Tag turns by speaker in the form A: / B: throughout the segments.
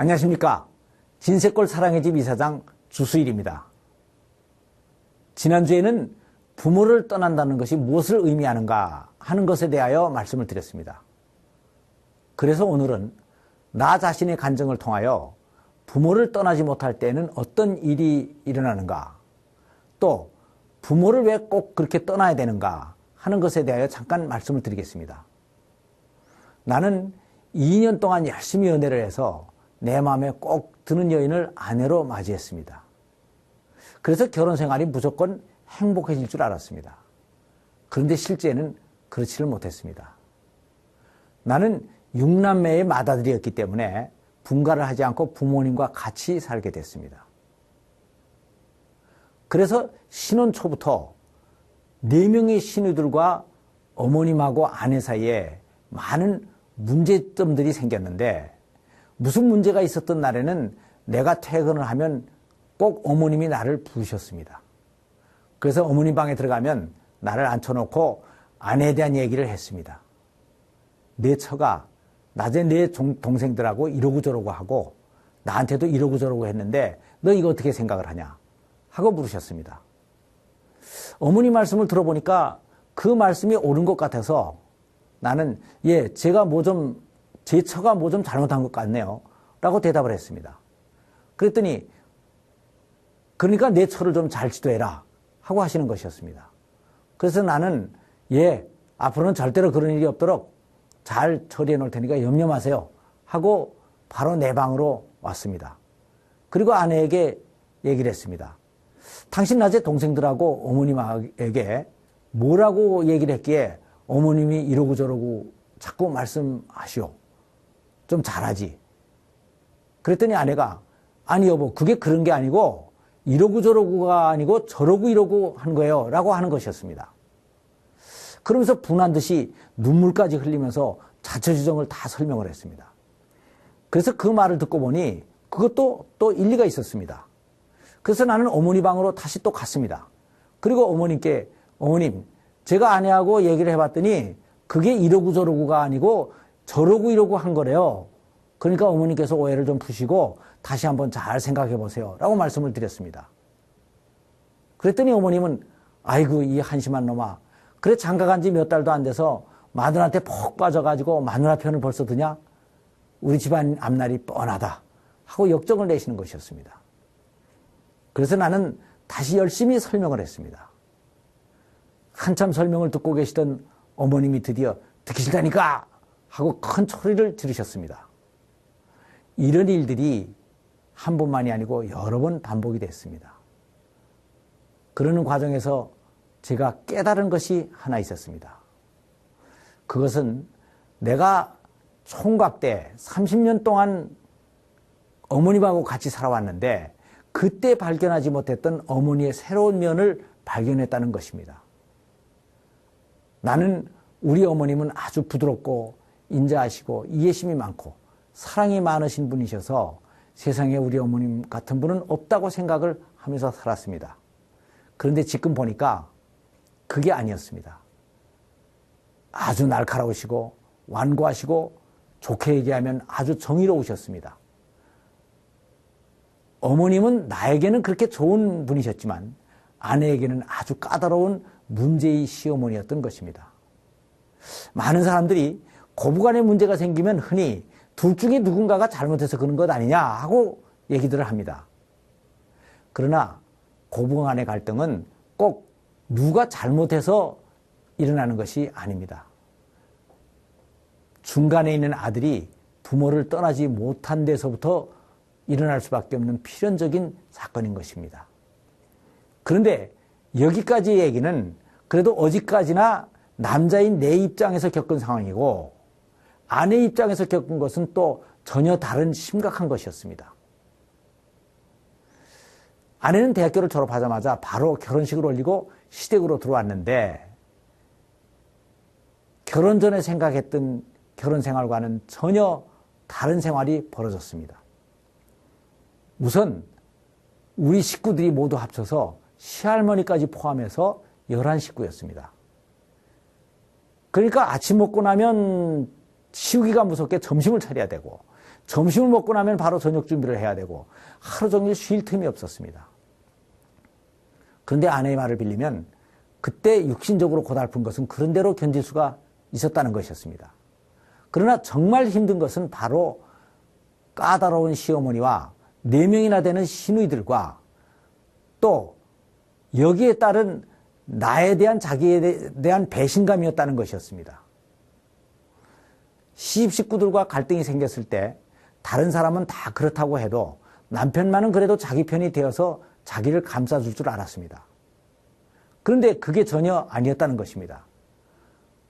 A: 안녕하십니까. 진세골 사랑의 집 이사장 주수일입니다. 지난주에는 부모를 떠난다는 것이 무엇을 의미하는가 하는 것에 대하여 말씀을 드렸습니다. 그래서 오늘은 나 자신의 간증을 통하여 부모를 떠나지 못할 때에는 어떤 일이 일어나는가, 또 부모를 왜 꼭 그렇게 떠나야 되는가 하는 것에 대하여 잠깐 말씀을 드리겠습니다. 나는 2년 동안 열심히 연애를 해서 내 마음에 꼭 드는 여인을 아내로 맞이했습니다. 그래서 결혼 생활이 무조건 행복해질 줄 알았습니다. 그런데 실제는 그렇지를 못했습니다. 나는 6남매의 맏아들이었기 때문에 분가를 하지 않고 부모님과 같이 살게 됐습니다. 그래서 신혼 초부터 4명의 시누들과 어머님하고 아내 사이에 많은 문제점들이 생겼는데, 무슨 문제가 있었던 날에는 내가 퇴근을 하면 꼭 어머님이 나를 부르셨습니다. 그래서 어머님 방에 들어가면 나를 앉혀놓고 아내에 대한 얘기를 했습니다. 내 처가 낮에 내 동생들하고 이러고 저러고 하고 나한테도 이러고 저러고 했는데 너 이거 어떻게 생각을 하냐 하고 물으셨습니다. 어머니 말씀을 들어보니까 그 말씀이 옳은 것 같아서 나는 제 처가 뭐 좀 잘못한 것 같네요 라고 대답을 했습니다. 그랬더니 그러니까 내 처를 좀 잘 지도해라 하고 하시는 것이었습니다. 그래서 나는 앞으로는 절대로 그런 일이 없도록 잘 처리해 놓을 테니까 염려 마세요 하고 바로 내 방으로 왔습니다. 그리고 아내에게 얘기를 했습니다. 당신 낮에 동생들하고 어머님에게 뭐라고 얘기를 했기에 어머님이 이러고 저러고 자꾸 말씀하시오. 좀 잘하지. 그랬더니 아내가 아니 여보, 그게 그런 게 아니고 이러고 저러고가 아니고 저러고 이러고 한 거예요 라고 하는 것이었습니다. 그러면서 분한 듯이 눈물까지 흘리면서 자초지종을 다 설명을 했습니다. 그래서 그 말을 듣고 보니 그것도 또 일리가 있었습니다. 그래서 나는 어머니 방으로 다시 또 갔습니다. 그리고 어머님께 어머님, 제가 아내하고 얘기를 해봤더니 그게 이러고 저러고가 아니고 저러고 이러고 한 거래요. 그러니까 어머니께서 오해를 좀 푸시고 다시 한번 잘 생각해 보세요 라고 말씀을 드렸습니다. 그랬더니 어머님은 아이고 이 한심한 놈아, 그래 장가간 지 몇 달도 안 돼서 마누라한테 푹 빠져가지고 마누라 편을 벌써 드냐? 우리 집안 앞날이 뻔하다 하고 역정을 내시는 것이었습니다. 그래서 나는 다시 열심히 설명을 했습니다. 한참 설명을 듣고 계시던 어머님이 드디어 듣기 싫다니까 하고 큰 소리를 지르셨습니다. 이런 일들이 한 번만이 아니고 여러 번 반복이 됐습니다. 그러는 과정에서 제가 깨달은 것이 하나 있었습니다. 그것은 내가 총각 때 30년 동안 어머님하고 같이 살아왔는데 그때 발견하지 못했던 어머니의 새로운 면을 발견했다는 것입니다. 나는 우리 어머님은 아주 부드럽고 인자하시고 이해심이 많고 사랑이 많으신 분이셔서 세상에 우리 어머님 같은 분은 없다고 생각을 하면서 살았습니다. 그런데 지금 보니까 그게 아니었습니다. 아주 날카로우시고 완고하시고 좋게 얘기하면 아주 정의로우셨습니다. 어머님은 나에게는 그렇게 좋은 분이셨지만 아내에게는 아주 까다로운 문제의 시어머니였던 것입니다. 많은 사람들이 고부간에 문제가 생기면 흔히 둘 중에 누군가가 잘못해서 그런 것 아니냐 하고 얘기들을 합니다. 그러나 고부간의 갈등은 꼭 누가 잘못해서 일어나는 것이 아닙니다. 중간에 있는 아들이 부모를 떠나지 못한 데서부터 일어날 수밖에 없는 필연적인 사건인 것입니다. 그런데 여기까지의 얘기는 그래도 어디까지나 남자인 내 입장에서 겪은 상황이고 아내 입장에서 겪은 것은 또 전혀 다른 심각한 것이었습니다. 아내는 대학교를 졸업하자마자 바로 결혼식을 올리고 시댁으로 들어왔는데 결혼 전에 생각했던 결혼 생활과는 전혀 다른 생활이 벌어졌습니다. 우선 우리 식구들이 모두 합쳐서 시할머니까지 포함해서 11식구였습니다. 그러니까 아침 먹고 나면 치우기가 무섭게 점심을 차려야 되고 점심을 먹고 나면 바로 저녁 준비를 해야 되고 하루 종일 쉴 틈이 없었습니다. 그런데 아내의 말을 빌리면 그때 육신적으로 고달픈 것은 그런 대로 견딜 수가 있었다는 것이었습니다. 그러나 정말 힘든 것은 바로 까다로운 시어머니와 4명이나 되는 시누이들과 또 여기에 따른 나에 대한 자기에 대한 배신감이었다는 것이었습니다. 시집 식구들과 갈등이 생겼을 때 다른 사람은 다 그렇다고 해도 남편만은 그래도 자기 편이 되어서 자기를 감싸줄 줄 알았습니다. 그런데 그게 전혀 아니었다는 것입니다.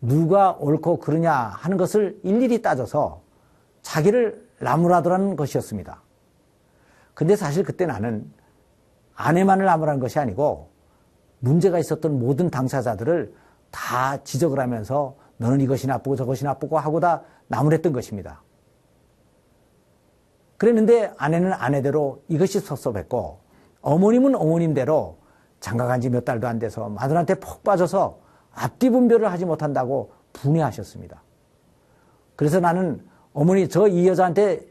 A: 누가 옳고 그르냐 하는 것을 일일이 따져서 자기를 나무라더라는 것이었습니다. 근데 사실 그때 나는 아내만을 나무라는 것이 아니고 문제가 있었던 모든 당사자들을 다 지적을 하면서 너는 이것이 나쁘고 저것이 나쁘고 하고 다 나무랬던 것입니다. 그랬는데 아내는 아내대로 이것이 섭섭했고 어머님은 어머님대로 장가간 지 몇 달도 안 돼서 마누라한테 푹 빠져서 앞뒤 분별을 하지 못한다고 분해하셨습니다. 그래서 나는 어머니 저 이 여자한테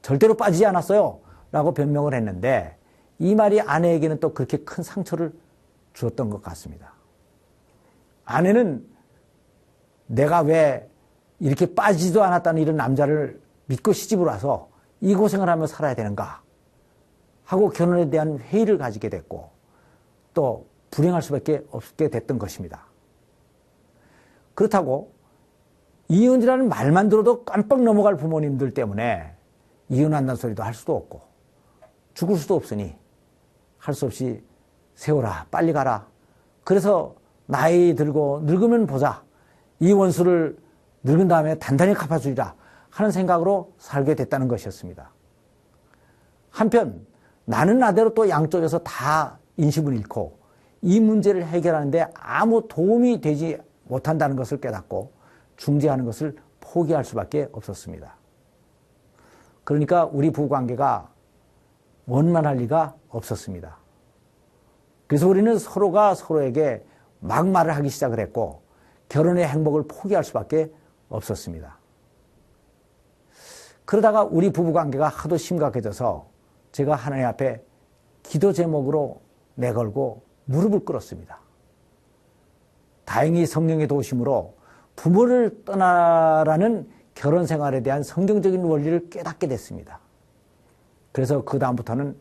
A: 절대로 빠지지 않았어요 라고 변명을 했는데 이 말이 아내에게는 또 그렇게 큰 상처를 주었던 것 같습니다. 아내는 내가 왜 이렇게 빠지지도 않았다는 이런 남자를 믿고 시집을 와서 이 고생을 하며 살아야 되는가 하고 결혼에 대한 회의를 가지게 됐고 또 불행할 수밖에 없게 됐던 것입니다. 그렇다고 이혼이라는 말만 들어도 깜빡 넘어갈 부모님들 때문에 이혼한다는 소리도 할 수도 없고 죽을 수도 없으니 할 수 없이 세워라 빨리 가라. 그래서 나이 들고 늙으면 보자. 이 원수를 늙은 다음에 단단히 갚아주리라 하는 생각으로 살게 됐다는 것이었습니다. 한편 나는 나대로 또 양쪽에서 다 인심을 잃고 이 문제를 해결하는데 아무 도움이 되지 못한다는 것을 깨닫고 중재하는 것을 포기할 수밖에 없었습니다. 그러니까 우리 부부관계가 원만할 리가 없었습니다. 그래서 우리는 서로가 서로에게 막말을 하기 시작을 했고 결혼의 행복을 포기할 수밖에 없었습니다. 그러다가 우리 부부관계가 하도 심각해져서 제가 하나님 앞에 기도 제목으로 내걸고 무릎을 꿇었습니다. 다행히 성령의 도우심으로 부모를 떠나라는 결혼 생활에 대한 성경적인 원리를 깨닫게 됐습니다. 그래서 그 다음부터는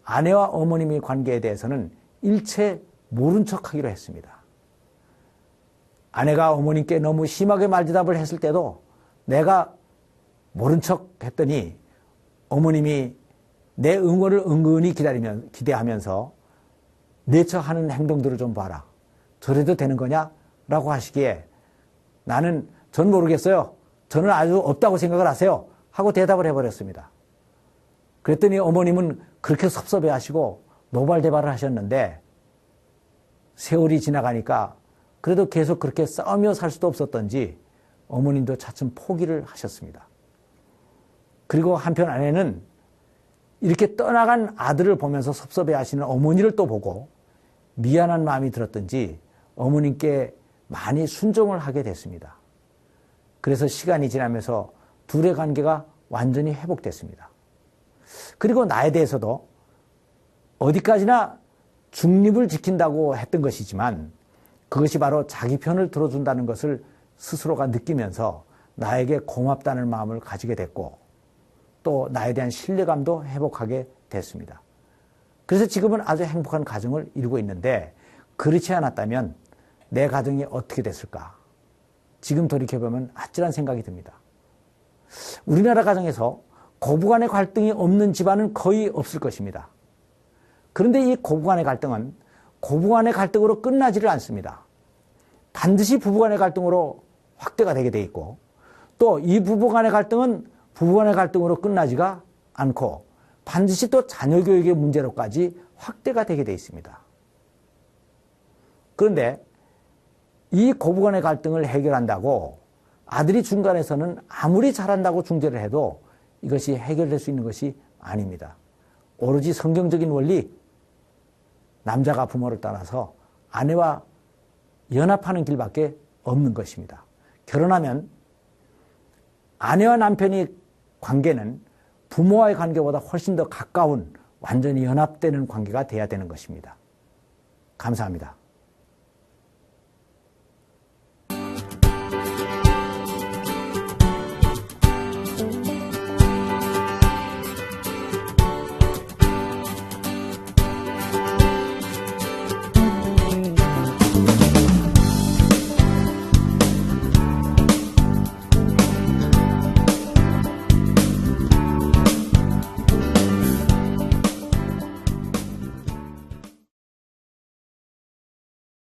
A: 아내와 어머님의 관계에 대해서는 일체 모른 척하기로 했습니다. 아내가 어머님께 너무 심하게 말대답을 했을 때도 내가 모른 척 했더니 어머님이 내 응원을 은근히 기대하면서 내처 하는 행동들을 좀 봐라. 저래도 되는 거냐? 라고 하시기에 나는 전 모르겠어요. 저는 아주 없다고 생각을 하세요. 하고 대답을 해버렸습니다. 그랬더니 어머님은 그렇게 섭섭해 하시고 노발대발을 하셨는데 세월이 지나가니까 그래도 계속 그렇게 싸우며 살 수도 없었던지 어머님도 차츰 포기를 하셨습니다. 그리고 한편 아내는 이렇게 떠나간 아들을 보면서 섭섭해 하시는 어머니를 또 보고 미안한 마음이 들었던지 어머님께 많이 순종을 하게 됐습니다. 그래서 시간이 지나면서 둘의 관계가 완전히 회복됐습니다. 그리고 나에 대해서도 어디까지나 중립을 지킨다고 했던 것이지만 그것이 바로 자기 편을 들어준다는 것을 스스로가 느끼면서 나에게 고맙다는 마음을 가지게 됐고 또 나에 대한 신뢰감도 회복하게 됐습니다. 그래서 지금은 아주 행복한 가정을 이루고 있는데 그렇지 않았다면 내 가정이 어떻게 됐을까? 지금 돌이켜보면 아찔한 생각이 듭니다. 우리나라 가정에서 고부간의 갈등이 없는 집안은 거의 없을 것입니다. 그런데 이 고부간의 갈등은 고부간의 갈등으로 끝나지를 않습니다. 반드시 부부간의 갈등으로 확대가 되게 돼 있고 또 이 부부간의 갈등은 부부간의 갈등으로 끝나지가 않고 반드시 또 자녀 교육의 문제로까지 확대가 되게 돼 있습니다. 그런데 이 고부간의 갈등을 해결한다고 아들이 중간에서는 아무리 잘한다고 중재를 해도 이것이 해결될 수 있는 것이 아닙니다. 오로지 성경적인 원리, 남자가 부모를 떠나서 아내와 연합하는 길밖에 없는 것입니다. 결혼하면 아내와 남편의 관계는 부모와의 관계보다 훨씬 더 가까운 완전히 연합되는 관계가 돼야 되는 것입니다. 감사합니다.